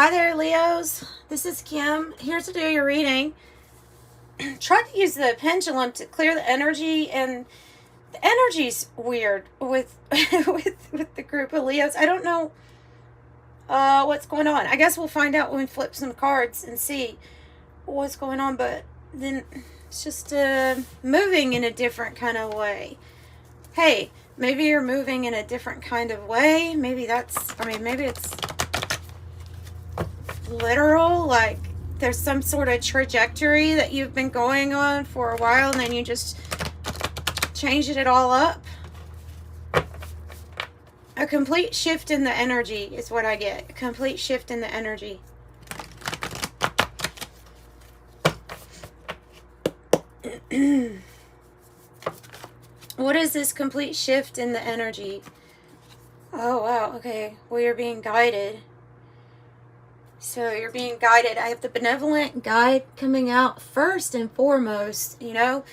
Hi there, Leos. This is Kim, here to do your reading. Try to use the pendulum to clear the energy, and the energy's weird with with the group of Leos. I don't know what's going on. I guess we'll find out when we flip some cards and see what's going on, but then it's just moving in a different kind of way. Hey, maybe you're moving in a different kind of way. Maybe maybe it's literal, like there's some sort of trajectory that you've been going on for a while and then you just changed it all up. A complete shift in the energy is what I get. A complete shift in the energy. What is this complete shift in the energy? Oh wow, okay. Well, you're being guided. So you're being guided. I have the benevolent guide coming out first and foremost. You know,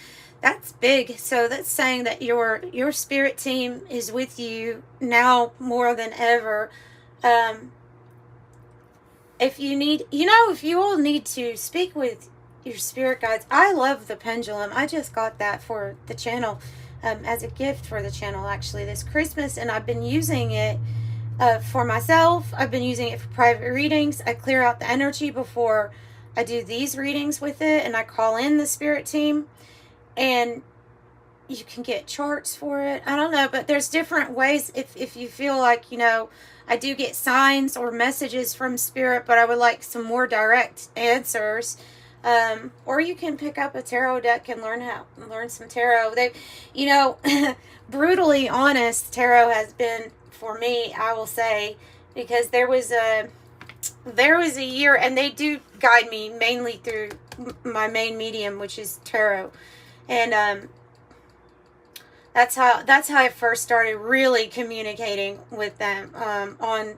that's big. So that's saying that your spirit team is with you now more than ever. If you need, if you all need to speak with your spirit guides, I love the pendulum. I just got that for the channel as a gift for the channel actually this Christmas, and I've been using it for myself. I've been using it for private readings. I clear out the energy before I do these readings with it, and I call in the spirit team, and you can get charts for it. I don't know, but there's different ways. If you feel like, I do get signs or messages from spirit, but I would like some more direct answers. Or you can pick up a tarot deck and learn some tarot. Brutally honest, tarot has been for me, I will say, because there was a year, and they do guide me mainly through my main medium, which is tarot, and that's how I first started really communicating with them on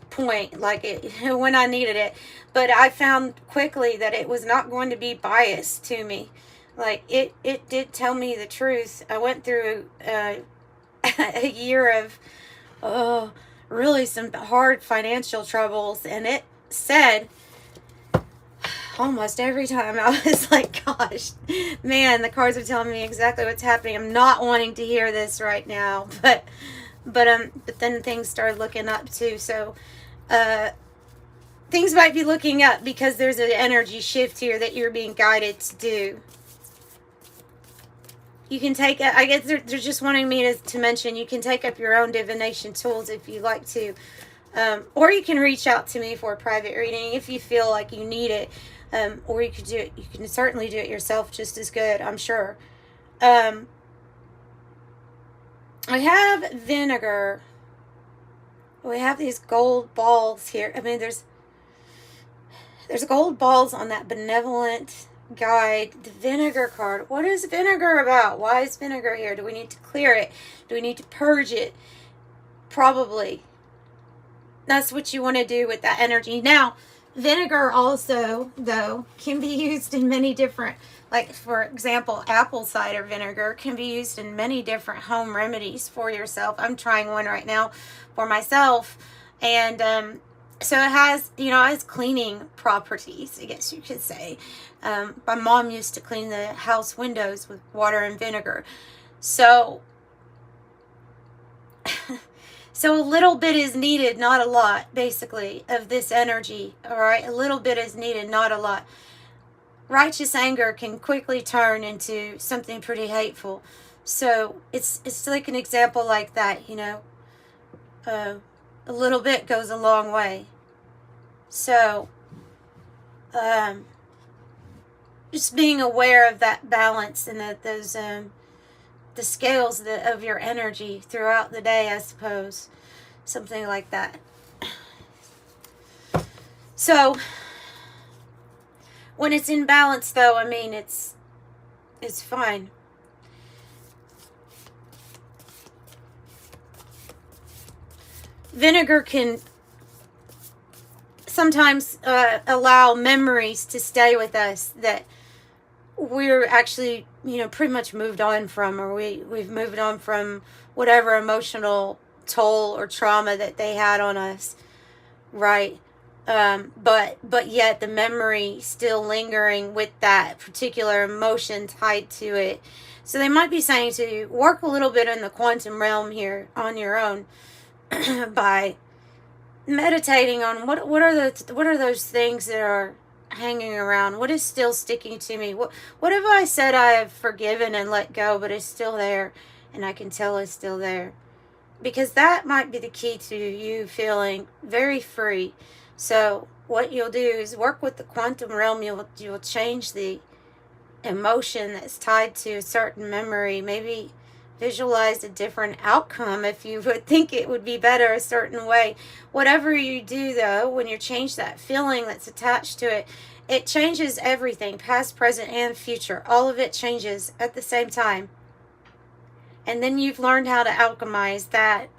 point, like it when I needed it. But I found quickly that it was not going to be biased to me. Like it did tell me the truth. I went through a year of really some hard financial troubles, and it said almost every time, I was like, gosh, man, the cards are telling me exactly what's happening. I'm not wanting to hear this right now, but then things started looking up too. So things might be looking up because there's an energy shift here that you're being guided to do. You can take, I guess they're just wanting me to mention, you can take up your own divination tools if you like to. Or you can reach out to me for a private reading if you feel like you need it. Or you could do it, you can certainly do it yourself just as good, I'm sure. I have vinegar. We have these gold balls here. I mean, there's gold balls on that benevolent guide. The vinegar card. What is vinegar about? Why is vinegar here? Do we need to clear it? Do we need to purge it? Probably. That's what you want to do with that energy. Now, vinegar also, though, can be used in many different, like, for example, apple cider vinegar can be used in many different home remedies for yourself. I'm trying one right now for myself, and so it has, it has cleaning properties, I guess you could say. My mom used to clean the house windows with water and vinegar. So a little bit is needed, not a lot, basically, of this energy. All right, a little bit is needed, not a lot. Righteous anger can quickly turn into something pretty hateful. So it's like an example like that, a little bit goes a long way. So just being aware of that balance and that those the scales of your energy throughout the day, I suppose, something like that. So when it's in balance, though, I mean, it's fine. Vinegar can sometimes allow memories to stay with us that we're actually, pretty much moved on from, or we've moved on from whatever emotional toll or trauma that they had on us. right? But yet the memory still lingering with that particular emotion tied to it. So they might be saying to work a little bit in the quantum realm here on your own by meditating on what are those things that are hanging around. What is still sticking to me? What have I said I have forgiven and let go, but it's still there, and I can tell it's still there, because that might be the key to you feeling very free. So what you'll do is work with the quantum realm. You'll change the emotion that's tied to a certain memory. Maybe visualize a different outcome if you would think it would be better a certain way. Whatever you do, though, when you change that feeling that's attached to it, it changes everything, past, present, and future. All of it changes at the same time. And then you've learned how to alchemize that,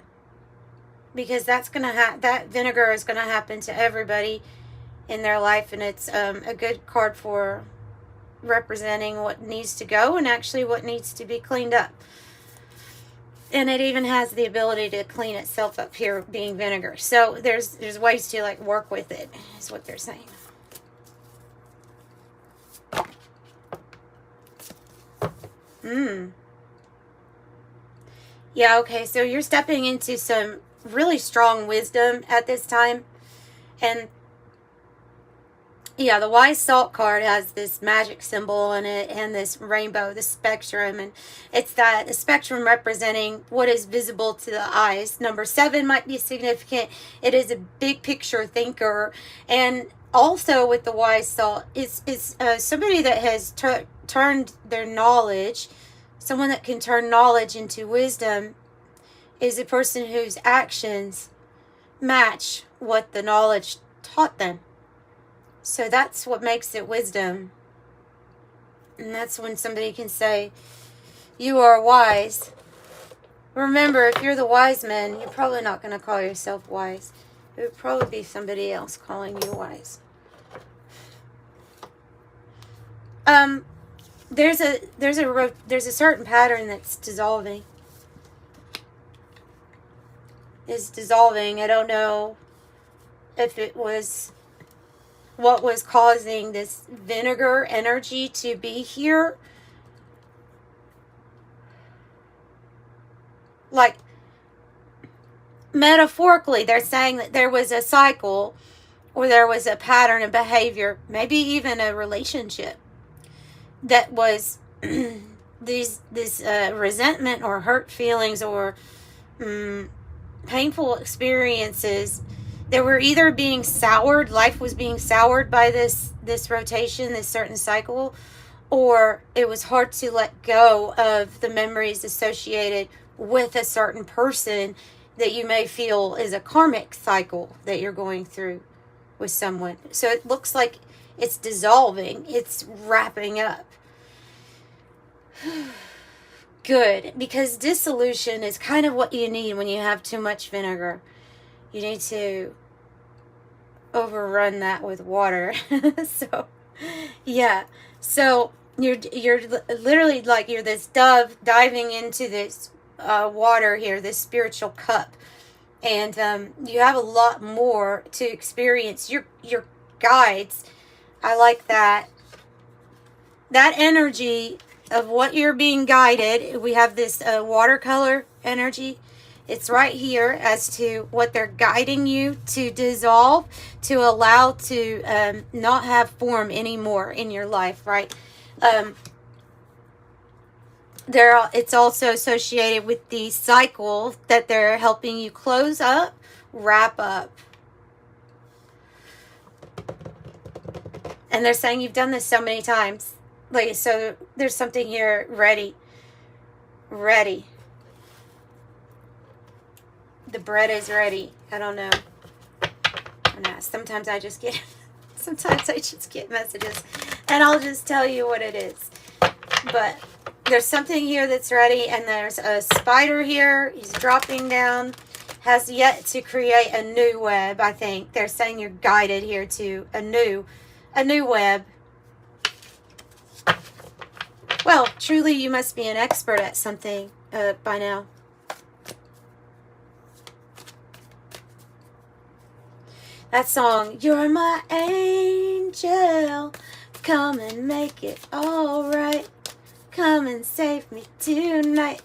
because that's gonna that vinegar is gonna happen to everybody in their life, and it's a good card for representing what needs to go and actually what needs to be cleaned up. And it even has the ability to clean itself up here, being vinegar. So there's ways to like work with it, is what they're saying. Yeah, okay, so you're stepping into some really strong wisdom at this time. And yeah, the wise salt card has this magic symbol in it and this rainbow, the spectrum, and it's that the spectrum representing what is visible to the eyes. Number 7 might be significant. It is a big picture thinker. And also with the wise salt, it's somebody that has turned their knowledge, someone that can turn knowledge into wisdom, is a person whose actions match what the knowledge taught them. So that's what makes it wisdom. And that's when somebody can say, you are wise. Remember, if you're the wise man, you're probably not going to call yourself wise. It would probably be somebody else calling you wise. There's a certain pattern that's dissolving. Is dissolving. I don't know if it was what was causing this vinegar energy to be here. Like, metaphorically, they're saying that there was a cycle, or there was a pattern of behavior, maybe even a relationship, that was this resentment or hurt feelings or painful experiences that were either being soured, life was being soured by this rotation, this certain cycle, or it was hard to let go of the memories associated with a certain person that you may feel is a karmic cycle that you're going through with someone. So it looks like it's dissolving, it's wrapping up. Good, because dissolution is kind of what you need when you have too much vinegar. You need to overrun that with water. So, yeah. So you're literally like you're this dove diving into this water here, this spiritual cup, and you have a lot more to experience. Your guides, I like that energy of what you're being guided. We have this watercolor energy. It's right here as to what they're guiding you to dissolve, to allow to not have form anymore in your life, right? It's also associated with the cycle that they're helping you close up, wrap up. And they're saying you've done this so many times. Like, so there's something here ready. The bread is ready. I don't know. Sometimes I just get messages, and I'll just tell you what it is. But there's something here that's ready, and there's a spider here. He's dropping down. Has yet to create a new web, I think. They're saying you're guided here to a new web. Well, truly you must be an expert at something by now. That song, you're my angel, come and make it all right. Come and save me tonight.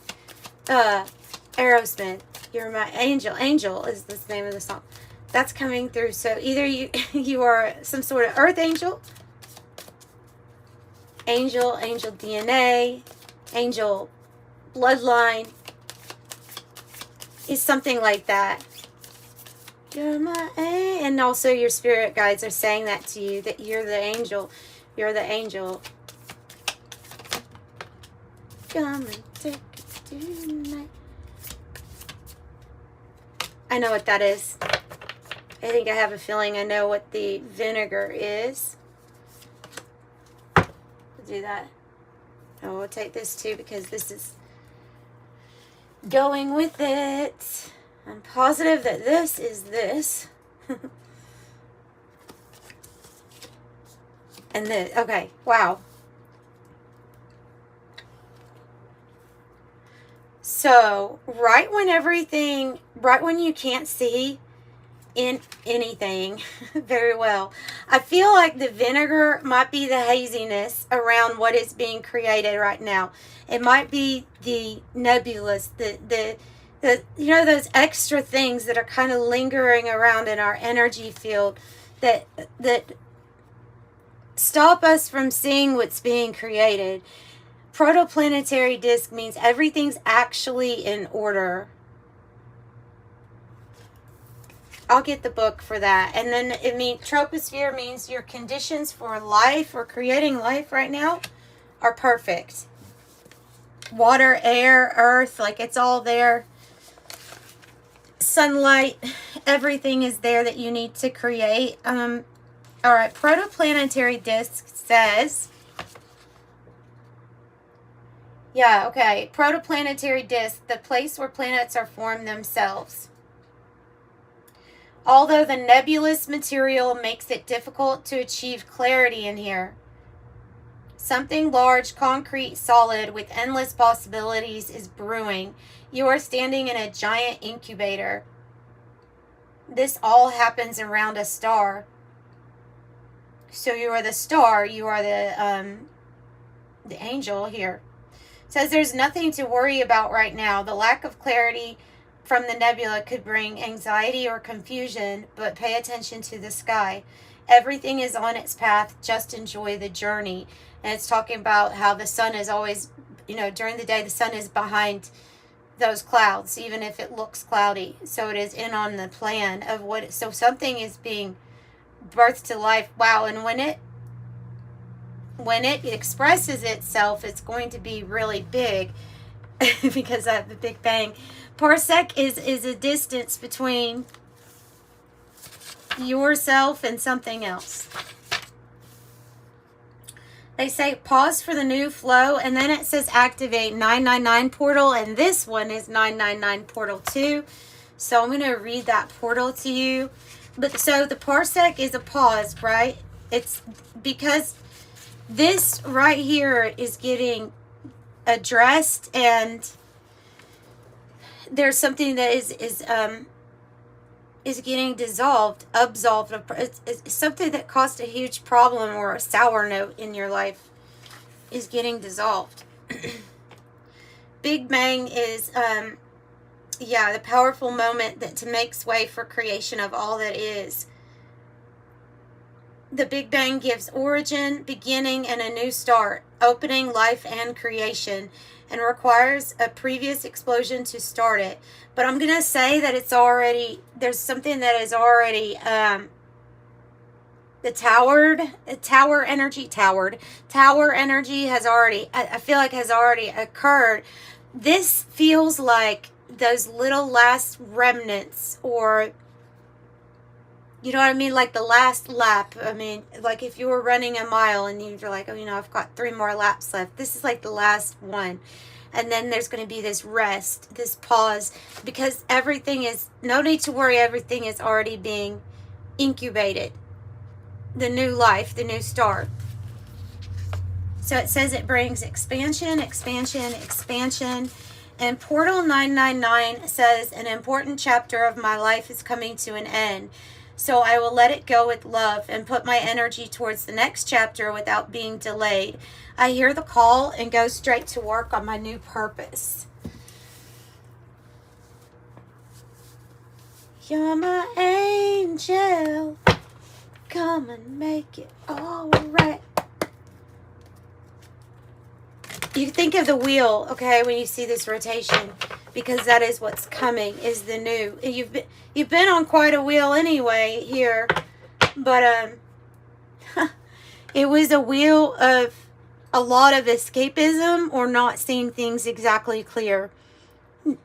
Aerosmith, you're my angel. Angel is the name of the song. That's coming through. So either you are some sort of earth angel, angel DNA, angel bloodline, is something like that. You're my angel. And also your spirit guides are saying that to you, that you're the angel. You're the angel. Come and take it tonight. I know what that is. I think I have a feeling I know what the vinegar is. I'll do that. Oh, we'll take this too because this is going with it. I'm positive that this is this. And this. Okay. Wow. So, right when you can't see in anything very well, I feel like the vinegar might be the haziness around what is being created right now. It might be the nebulous, the you know, those extra things that are kind of lingering around in our energy field that stop us from seeing what's being created. Protoplanetary disk means everything's actually in order. I'll get the book for that. And then troposphere means your conditions for life or creating life right now are perfect. Water, air, earth, like it's all there. Sunlight, everything is there that you need to create. All right, protoplanetary disk says, yeah, okay, protoplanetary disk, the place where planets are formed themselves. Although the nebulous material makes it difficult to achieve clarity in here, something large, concrete, solid, with endless possibilities is brewing. You are standing in a giant incubator. This all happens around a star. So you are the star, you are the angel here. It says there's nothing to worry about right now. The lack of clarity from the nebula could bring anxiety or confusion, but pay attention to the sky. Everything is on its path. Just enjoy the journey. And it's talking about how the sun is always, during the day, the sun is behind those clouds, even if it looks cloudy. So it is in on the plan of so something is being birthed to life. Wow. And when it expresses itself, it's going to be really big because of the Big Bang. Parsec is a distance between yourself and something else. They say pause for the new flow, and then it says activate 999 portal, and this one is 999 portal 2. So I'm going to read that portal to you. But so the parsec is a pause, right? It's because this right here is getting addressed, and there's something that is getting absolved. It's something that caused a huge problem or a sour note in your life is getting dissolved. Big Bang is, the powerful moment that makes way for creation of all that is. The Big Bang gives origin, beginning, and a new start, opening life and creation, and requires a previous explosion to start it. But I'm going to say that there's something that is already, tower energy has already, I feel like has already occurred. This feels like those little last remnants, or, you know what I mean? Like the last lap. I mean, like if you were running a mile and you're like, oh, I've got 3 more laps left. This is like the last one. And then there's going to be this rest, this pause, because everything is, no need to worry, everything is already being incubated. The new life, the new start. So it says it brings expansion. And Portal 999 says an important chapter of my life is coming to an end. So I will let it go with love and put my energy towards the next chapter without being delayed. I hear the call and go straight to work on my new purpose. You're my angel. Come and make it all right. You think of the wheel, okay, when you see this rotation, because that is what's coming, is the new. You've been on quite a wheel anyway here, but it was a wheel of a lot of escapism or not seeing things exactly clear,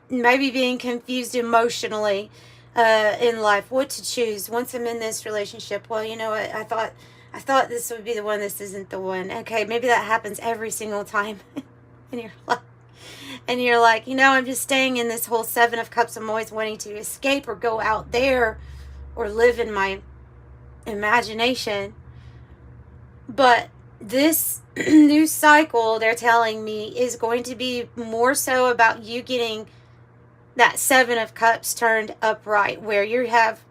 maybe being confused emotionally in life, what to choose once I'm in this relationship. Well, you know what, I thought this would be the one. This isn't the one. Okay, maybe that happens every single time in your life. And you're like, you know, I'm just staying in this whole Seven of Cups. I'm always wanting to escape or go out there or live in my imagination. But this new cycle, they're telling me, is going to be more so about you getting that Seven of Cups turned upright, where you have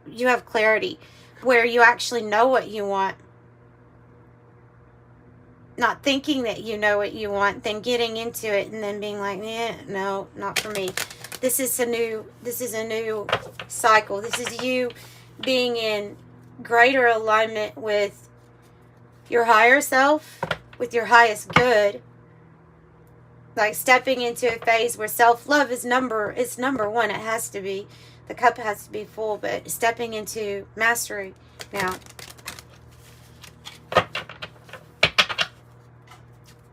clarity, where you actually know what you want. Not thinking that you know what you want, then getting into it and then being like, no, not for me. This is a new cycle. This is you being in greater alignment with your higher self, with your highest good. Like stepping into a phase where self-love is number one. It has to be. The cup has to be full, but stepping into mastery now.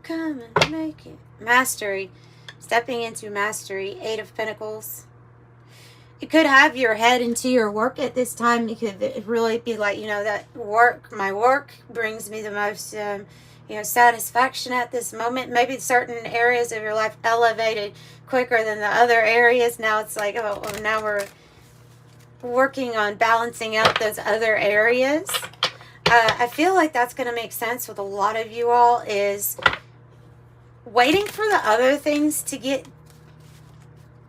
Come and make it. Mastery. Stepping into mastery. Eight of Pentacles. You could have your head into your work at this time. You could really be like, you know, that my work brings me the most, satisfaction at this moment. Maybe certain areas of your life elevated quicker than the other areas. Now it's like, now we're working on balancing out those other areas. I feel like that's going to make sense with a lot of you all, is waiting for the other things to get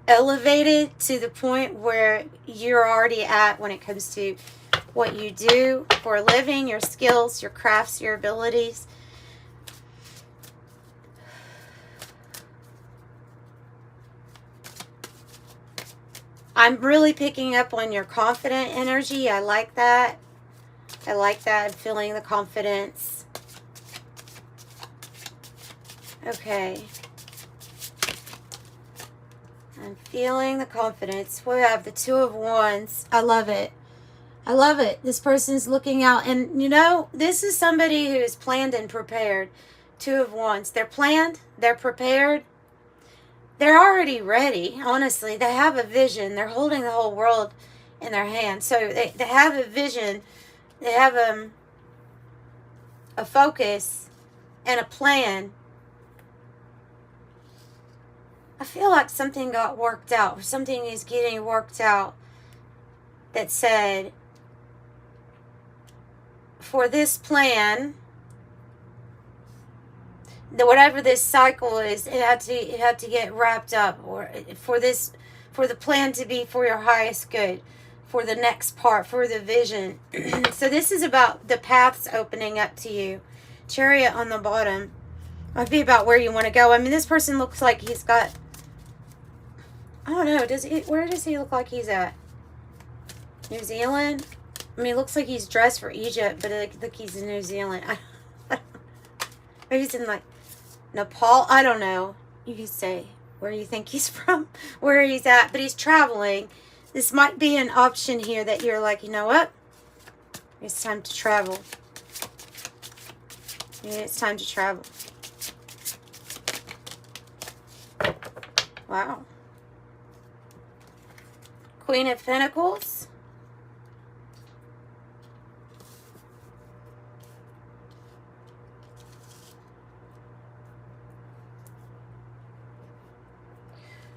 elevated to the point where you're already at when it comes to what you do for a living, your skills, your crafts, your abilities. I'm really picking up on your confident energy. I like that. I'm feeling the confidence. Okay. I'm feeling the confidence. We have the Two of Wands. I love it. I love it. This person's looking out. And, you know, this is somebody who is planned and prepared. Two of Wands. They're planned. They're prepared. They're already ready. Honestly, they have a vision. They're holding the whole world in their hands. So they have a vision. They have a focus and a plan. I feel like something got worked out. Something is getting worked out that said, for this plan, whatever this cycle is, it had to get wrapped up, or for the plan to be for your highest good, for the next part, for the vision. So this is about the paths opening up to you. Chariot on the bottom might be about where you want to go. I mean, this person looks like he's got, I don't know, where does he look like he's at? New Zealand? I mean, it looks like he's dressed for Egypt, but look, he's in New Zealand. Maybe he's in like Nepal. I don't know. You can say where you think he's from, where he's at, but he's traveling. This might be an option here that you're like, you know what? It's time to travel. Yeah, it's time to travel. Wow. Queen of Pentacles.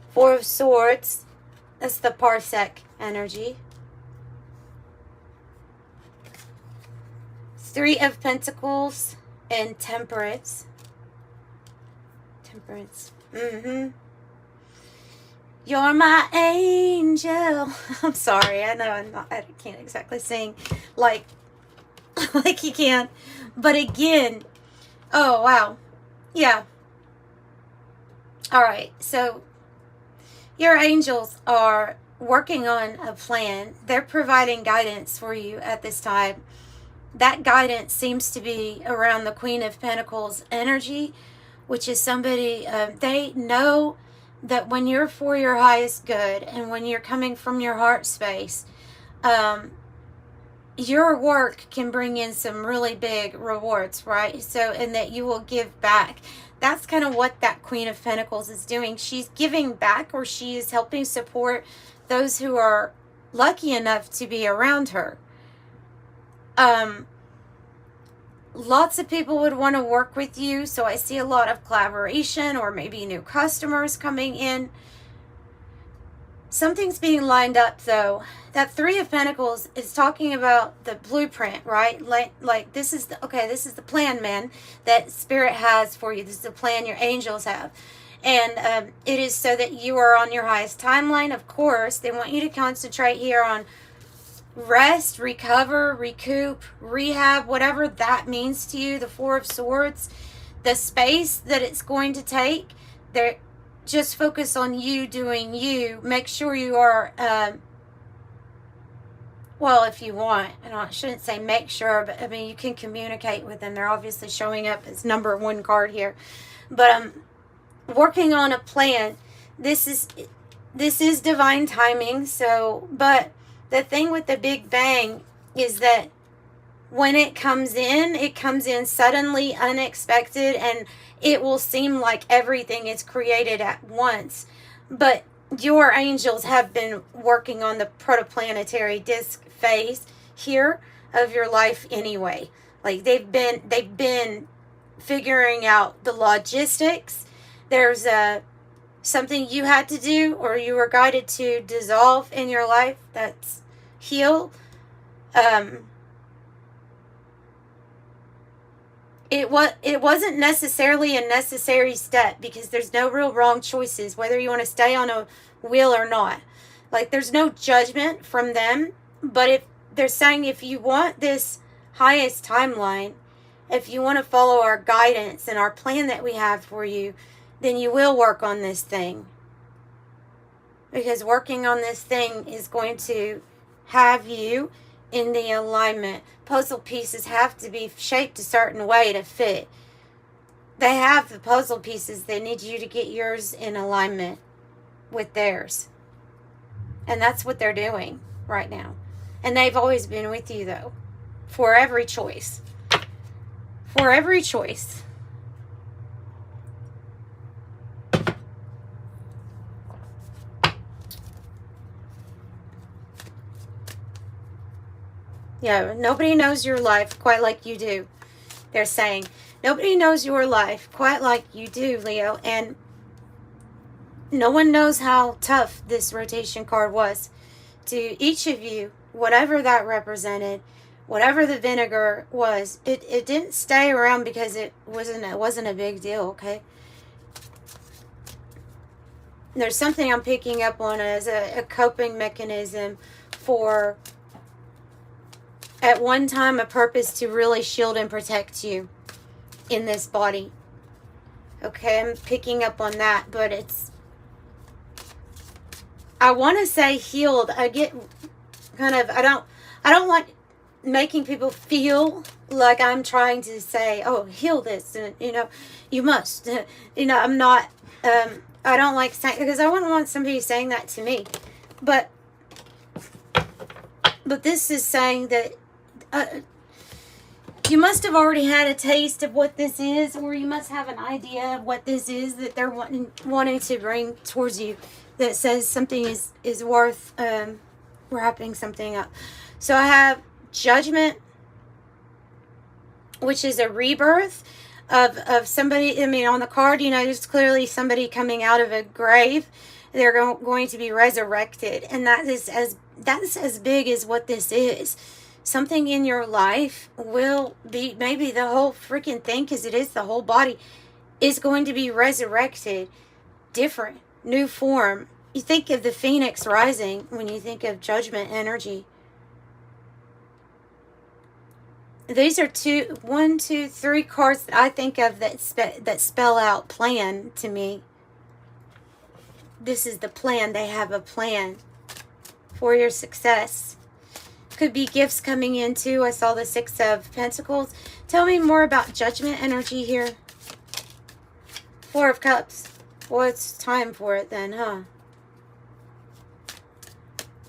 Four of Swords. That's the Parsec energy. Three of Pentacles and Temperance. Temperance. You're my angel. I'm sorry. I know I can't exactly sing like like you can. But again, oh wow. Yeah. All right. So your angels are working on a plan. They're providing guidance for you at this time. That guidance seems to be around the Queen of Pentacles energy, which is somebody, they know that when you're for your highest good and when you're coming from your heart space, your work can bring in some really big rewards, right? So, and that you will give back. That's kind of what that Queen of Pentacles is doing. She's giving back, or she is helping support those who are lucky enough to be around her. Lots of people would want to work with you, so I see a lot of collaboration or maybe new customers coming in. Something's being lined up, though. That Three of Pentacles is talking about the blueprint, right? Like this is the plan, man, that Spirit has for you. This is the plan your angels have. And it is so that you are on your highest timeline, of course. They want you to concentrate here on rest, recover, recoup, rehab, whatever that means to you. The Four of Swords, the space that it's going to take, there. Just focus on you doing you. Make sure you are, well, if you want, and I shouldn't say make sure, but I mean, you can communicate with them. They're obviously showing up as number one card here. But working on a plan. This is divine timing. So, but the thing with the Big Bang is that when it comes in suddenly, unexpected, and it will seem like everything is created at once. But your angels have been working on the protoplanetary disk phase here of your life anyway. Like they've been figuring out the logistics. There's something you had to do, or you were guided to dissolve in your life. That's heal. It wasn't necessarily a necessary step, because there's no real wrong choices, whether you want to stay on a wheel or not. Like, there's no judgment from them, but if they're saying, if you want this highest timeline, if you want to follow our guidance and our plan that we have for you, then you will work on this thing. Because working on this thing is going to have you in the alignment. Puzzle pieces have to be shaped a certain way to fit. They have the puzzle pieces. They need you to get yours in alignment with theirs. And that's what they're doing right now. And they've always been with you, though. For every choice. For every choice. Yeah, nobody knows your life quite like you do. They're saying, nobody knows your life quite like you do, Leo. And no one knows how tough this rotation card was to each of you, whatever that represented, whatever the vinegar was. It didn't stay around because it wasn't a big deal, okay? There's something I'm picking up on as a coping mechanism for, at one time, a purpose to really shield and protect you in this body. Okay, I'm picking up on that, but it's, I want to say healed. I get kind of, I don't like making people feel like I'm trying to say, oh, heal this, and you must, I'm not, I don't like saying, because I wouldn't want somebody saying that to me, but this is saying that you must have already had a taste of what this is, or you must have an idea of what this is that they're wanting to bring towards you, that says something is worth wrapping something up. So I have Judgment, which is a rebirth of somebody. I mean, on the card, there's clearly somebody coming out of a grave. They're going to be resurrected, and that's as big as what this is. Something in your life will be, maybe the whole freaking thing, because it is the whole body, is going to be resurrected, different, new form, You think of the phoenix rising when you think of judgment energy. These are three cards that I think of that spell out plan to me. This is the plan. They have a plan for your success. Could be gifts coming in too. I saw the Six of Pentacles. Tell me more about judgment energy here. Four of Cups. Well, it's time for it then, huh?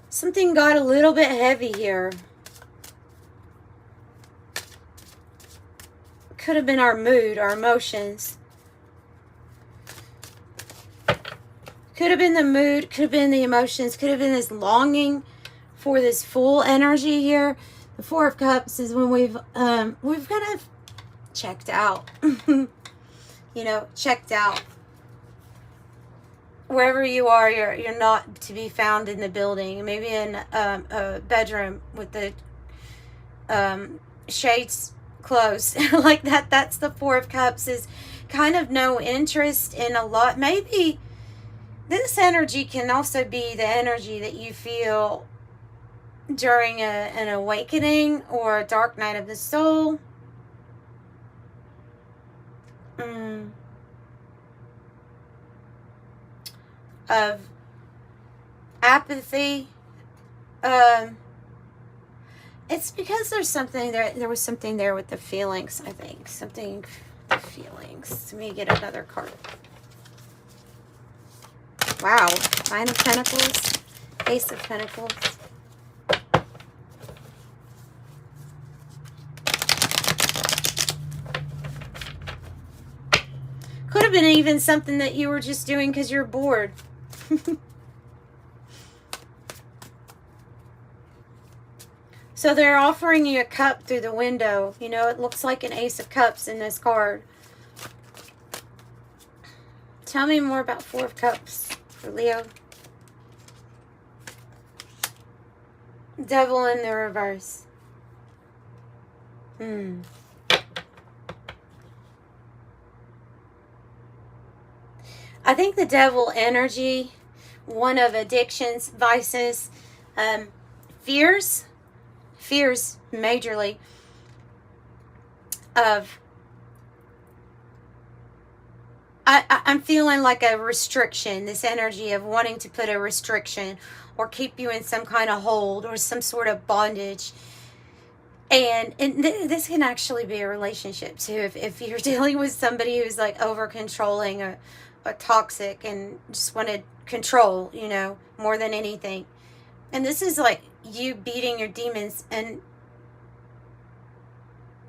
Something got a little bit heavy here. Could have been our mood, our emotions. Could have been the mood, could have been the emotions, could have been this longing for this full energy here. The Four of Cups is when we've kind of checked out. You know, checked out. Wherever you are, you're not to be found in the building. Maybe in a bedroom with the shades closed. Like that. That's the Four of Cups, is kind of no interest in a lot. Maybe this energy can also be the energy that you feel during an awakening or a dark night of the soul. Of apathy. It's because there's something there. There was something there with the feelings, I think. Something, the feelings. Let me get another card. Wow. Nine of Pentacles. Ace of Pentacles. Could have been even something that you were just doing because you're bored. So they're offering you a cup through the window. You know, it looks like an Ace of Cups in this card. Tell me more about Four of Cups for Leo. Devil in the reverse. I think the devil energy, one of addictions, vices, fears majorly of, I'm feeling like a restriction, this energy of wanting to put a restriction or keep you in some kind of hold or some sort of bondage. And this can actually be a relationship too. If you're dealing with somebody who's like over controlling or toxic and just wanted control, you know, more than anything. And this is like you beating your demons, and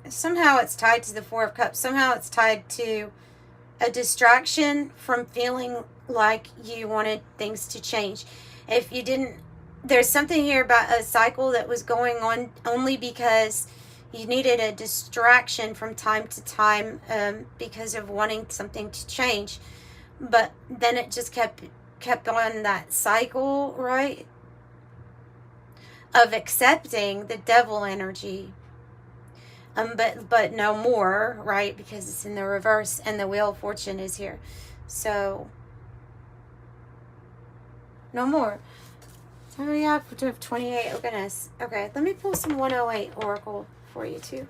somehow it's tied to the Four of Cups. Somehow it's tied to a distraction from feeling like you wanted things to change. If you didn't, there's something here about a cycle that was going on only because you needed a distraction from time to time because of wanting something to change. But then it just kept on that cycle, right? Of accepting the devil energy. But no more, right? Because it's in the reverse and the Wheel of Fortune is here. So, no more. So we have 28. Oh, goodness. Okay, let me pull some 108 Oracle for you, too.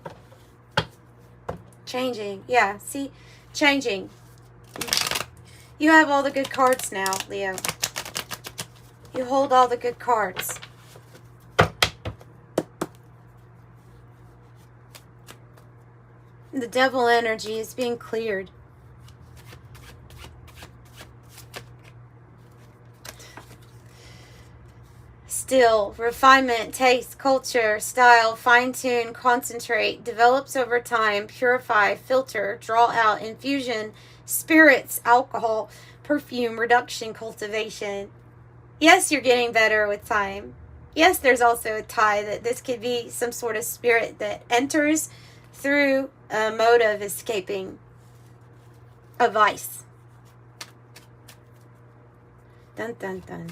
Changing. Yeah, see? Changing. You have all the good cards now, Leo. You hold all the good cards. The devil energy is being cleared. Still, refinement, taste, culture, style, fine-tune, concentrate, develops over time, purify, filter, draw out, infusion, spirits, alcohol, perfume, reduction, cultivation. Yes, you're getting better with time. Yes, there's also a tie that this could be some sort of spirit that enters through a mode of escaping a vice. Dun, dun, dun.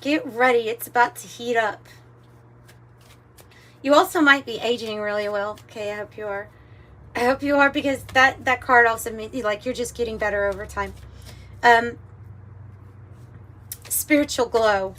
Get ready. It's about to heat up. You also might be aging really well. Okay, I hope you are. I hope you are, because that card also means like you're just getting better over time. Spiritual glow.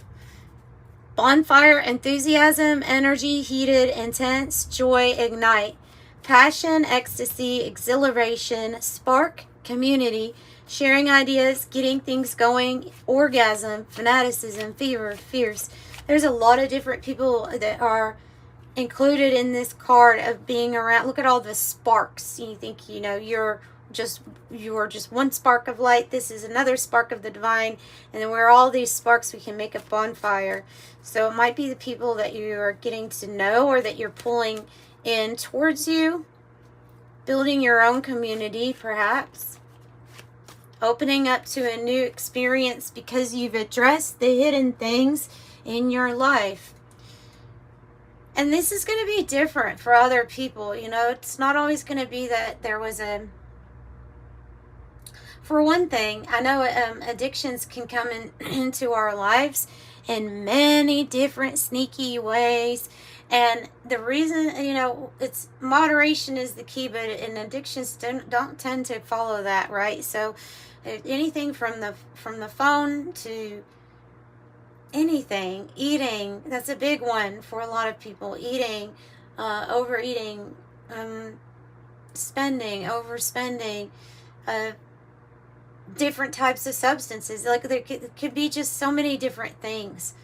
Bonfire, enthusiasm, energy, heated, intense, joy, ignite. Passion, ecstasy, exhilaration, spark, community, sharing ideas, getting things going, orgasm, fanaticism, fever, fierce. There's a lot of different people that are included in this card of being around. Look at all the sparks. You think, you know, you're just one spark of light. This is another spark of the divine, and then we're all these sparks. We can make a bonfire. So it might be the people that you are getting to know, or that you're pulling in towards you, building your own community, perhaps opening up to a new experience because you've addressed the hidden things in your life. And this is going to be different for other people. You know, it's not always going to be that there was a... For one thing, I know addictions can come into our lives in many different sneaky ways. And the reason, you know, it's moderation is the key, but in addictions don't tend to follow that, right? So anything from the phone to anything, eating, that's a big one for a lot of people. Eating, overeating, spending, overspending, different types of substances. Like there could be just so many different things.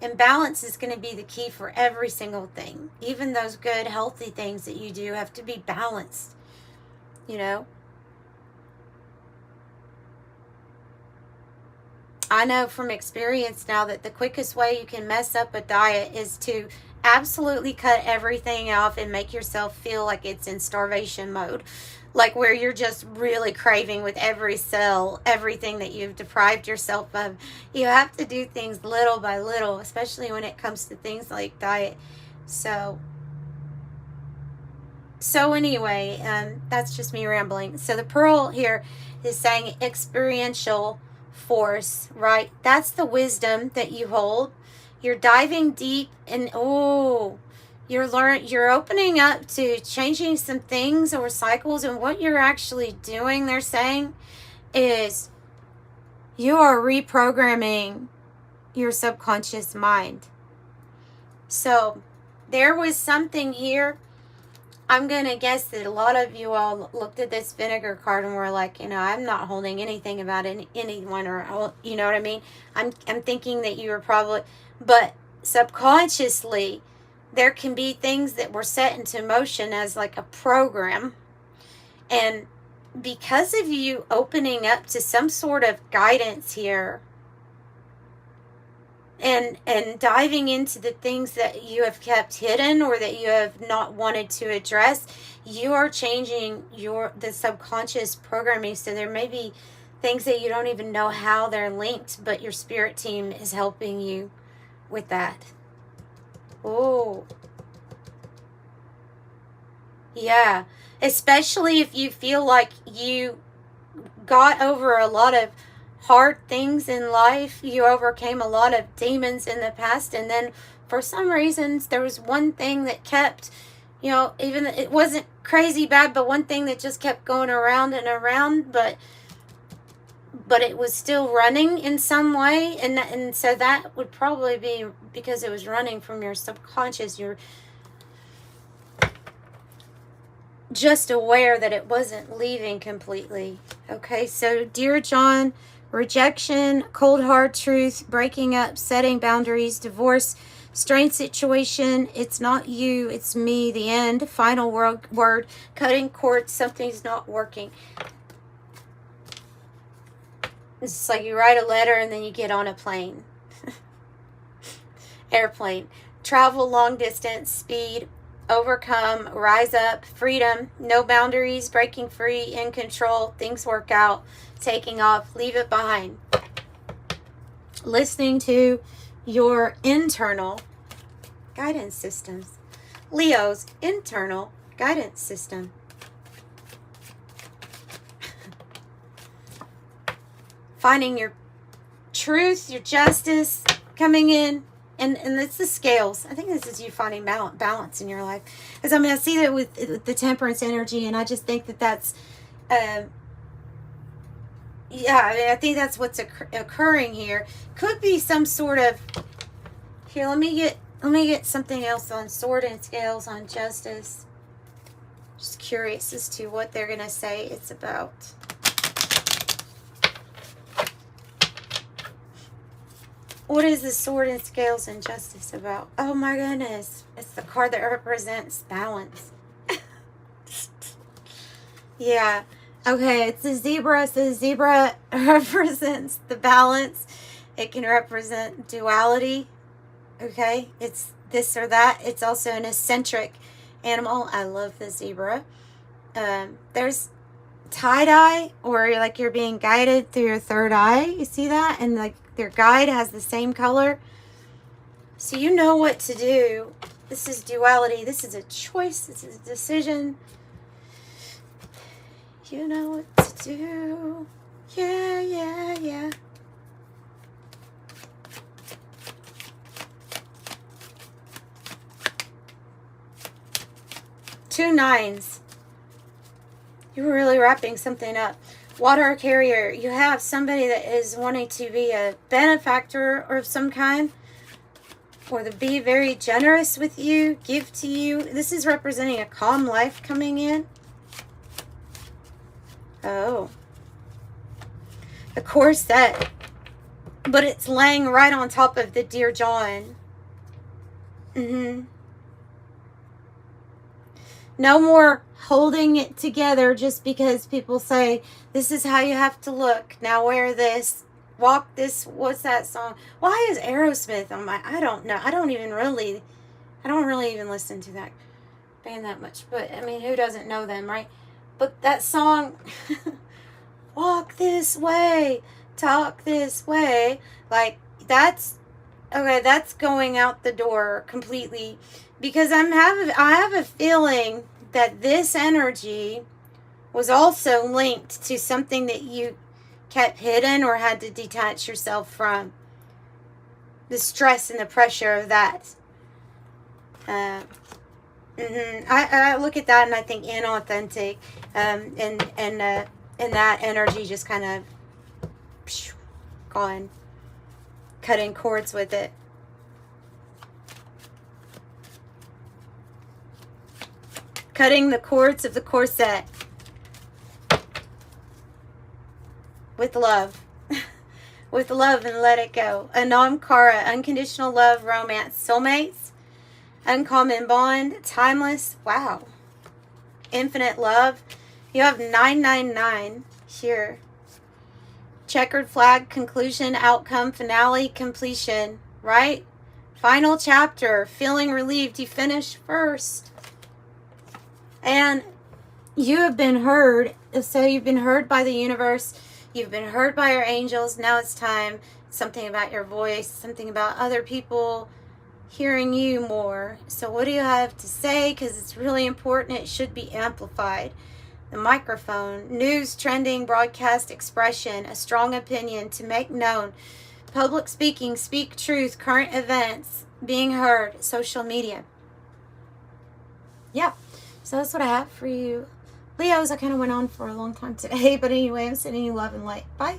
And balance is going to be the key for every single thing. Even those good, healthy things that you do have to be balanced, you know. I know from experience now that the quickest way you can mess up a diet is to absolutely cut everything off and make yourself feel like it's in starvation mode. Like where you're just really craving with every cell, everything that you've deprived yourself of. You have to do things little by little, especially when it comes to things like diet. So anyway, that's just me rambling. So the pearl here is saying experiential force, right? That's the wisdom that you hold. You're diving deep, and you're opening up to changing some things or cycles. And what you're actually doing, they're saying, is you are reprogramming your subconscious mind. So there was something here. I'm going to guess that a lot of you all looked at this vinegar card and were like, you know, I'm not holding anything about anyone, or, you know what I mean? I'm thinking that you were probably, but subconsciously, there can be things that were set into motion as like a program. And because of you opening up to some sort of guidance here, and diving into the things that you have kept hidden or that you have not wanted to address, you are changing the subconscious programming. So there may be things that you don't even know how they're linked, but your spirit team is helping you with that. Oh, yeah. Especially if you feel like you got over a lot of hard things in life, you overcame a lot of demons in the past, and then for some reasons there was one thing that kept, you know, even it wasn't crazy bad, but one thing that just kept going around and around, but it was still running in some way, and so that would probably be because it was running from your subconscious. You're just aware that it wasn't leaving completely. Okay, so dear John, rejection, cold hard truth, breaking up, setting boundaries, divorce, strange situation, it's not you, it's me, the end, final word, cutting cords, something's not working. It's like you write a letter and then you get on a plane. Airplane. Travel long distance, speed, overcome, rise up, freedom, no boundaries, breaking free, in control, things work out, taking off, leave it behind. Listening to your internal guidance systems. Leo's internal guidance system. Finding your truth, your justice, coming in, And it's the scales. I think this is you finding balance in your life. Because, I mean, I see that with the temperance energy, and I just think that that's, yeah, I mean, I think that's what's occurring here. Could be some sort of, here, let me get something else on sword and scales on justice. Just curious as to what they're going to say it's about. What is the sword and scales and justice about? Oh my goodness. It's the card that represents balance. Yeah. Okay, it's a zebra. So the zebra represents the balance. It can represent duality. Okay, it's this or that. It's also an eccentric animal. I love the zebra. There's tie-dye, or like you're being guided through your third eye. You see that? And like their guide has the same color. So you know what to do. This is duality. This is a choice. This is a decision. You know what to do. Yeah, yeah, yeah. Two nines. You're really wrapping something up. Water carrier. You have somebody that is wanting to be a benefactor of some kind, or to be very generous with you, give to you. This is representing a calm life coming in. Oh. The corset. But it's laying right on top of the Dear John. No more holding it together just because people say, this is how you have to look. Now wear this. Walk this. What's that song? Why is Aerosmith on my... I don't know. I don't really even listen to that band that much. But, I mean, who doesn't know them, right? But that song, walk this way, talk this way, like, that's, okay, that's going out the door completely, because I have a feeling that this energy was also linked to something that you kept hidden or had to detach yourself from. The stress and the pressure of that. I look at that and I think inauthentic, and that energy just kind of gone, cutting cords with it. Cutting the cords of the corset with love. With love, and let it go. Anam Kara, unconditional love, romance, soulmates, uncommon bond, timeless. Wow. Infinite love. You have 999 here. Checkered flag, conclusion, outcome, finale, completion. Right? Final chapter. Feeling relieved. You finished first. And you have been heard. So you've been heard by the universe. You've been heard by your angels. Now it's time. Something about your voice. Something about other people hearing you more. So what do you have to say? Because it's really important. It should be amplified. The microphone. News, trending, broadcast, expression. A strong opinion to make known. Public speaking. Speak truth. Current events. Being heard. Social media. Yeah. So that's what I have for you. Leos, I kind of went on for a long time today. But anyway, I'm sending you love and light. Bye.